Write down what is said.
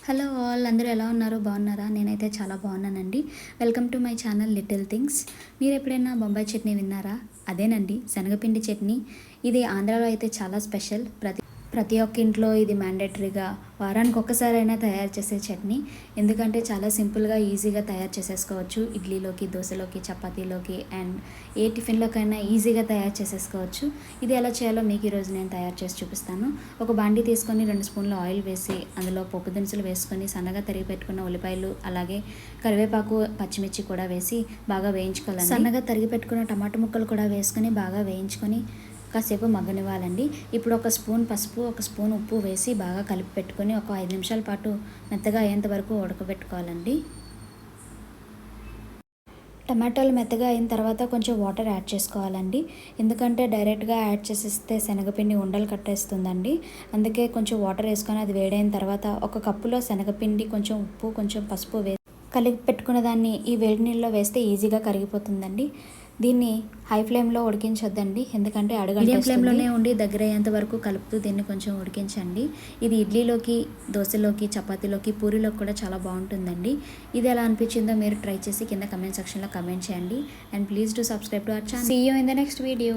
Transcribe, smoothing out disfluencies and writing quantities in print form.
Hello all, అందరూ ఎలా ఉన్నారు? బాగున్నారా? నేనైతే చాలా బాగున్నానండి. Welcome to my channel little things. మీరు ఎప్పుడైనా బొంబాయి చట్నీ విన్నారా? అదేనండి, శనగపిండి చట్నీ. ఇది ఆంధ్రాలో అయితే చాలా స్పెషల్. ప్రతి ఒక్క ఇంట్లో ఇది మ్యాండేటరీగా వారానికి ఒక్కసారైనా తయారు చేసే చట్నీ. ఎందుకంటే చాలా సింపుల్గా ఈజీగా తయారు చేసేసుకోవచ్చు. ఇడ్లీలోకి, దోశలోకి, చపాతీలోకి అండ్ ఏ టిఫిన్లోకైనా ఈజీగా తయారు చేసేసుకోవచ్చు. ఇది ఎలా చేయాలో మీకు ఈరోజు నేను తయారు చేసి చూపిస్తాను. ఒక బాండీ తీసుకొని 2 స్పూన్ల ఆయిల్ వేసి అందులో పోపు దినుసులు వేసుకొని సన్నగా తరిగి పెట్టుకున్న ఉల్లిపాయలు, అలాగే కరివేపాకు, పచ్చిమిర్చి కూడా వేసి బాగా వేయించుకోవాలి. సన్నగా తరిగి పెట్టుకున్న టమాటా ముక్కలు కూడా వేసుకొని బాగా వేయించుకొని కాసేపు మగ్గనివ్వాలండి. ఇప్పుడు ఒక స్పూన్ పసుపు, ఒక స్పూన్ ఉప్పు వేసి బాగా కలిపి పెట్టుకొని ఒక 5 నిమిషాల పాటు మెత్తగా అయ్యేంత వరకు ఉడకబెట్టుకోవాలండి. టమాటాలు మెత్తగా అయిన తర్వాత కొంచెం వాటర్ యాడ్ చేసుకోవాలండి. ఎందుకంటే డైరెక్ట్గా యాడ్ చేసేస్తే శనగపిండి ఉండలు కట్టేస్తుందండి. అందుకే కొంచెం వాటర్ వేసుకొని అది వేడైన తర్వాత ఒక కప్పులో శనగపిండి, కొంచెం ఉప్పు, కొంచెం పసుపు కలిపి పెట్టుకున్న దాన్ని ఈ వేడి నీళ్ళలో వేస్తే ఈజీగా కరిగిపోతుందండి. దీన్ని హై ఫ్లేమ్లో ఉడికించొద్దండి, ఎందుకంటే మీడియం ఫ్లేమ్లోనే ఉండి దగ్గర అయ్యేంత వరకు కలుపుతూ దీన్ని కొంచెం ఉడికించండి. ఇది ఇడ్లీలోకి, దోశలోకి, చపాతీలోకి, పూరీలోకి కూడా చాలా బాగుంటుందండి. ఇది ఎలా అనిపించిందో మీరు ట్రై చేసి కింద కమెంట్ సెక్షన్లో కమెంట్ చేయండి. And please do subscribe to our channel. See you in the next video.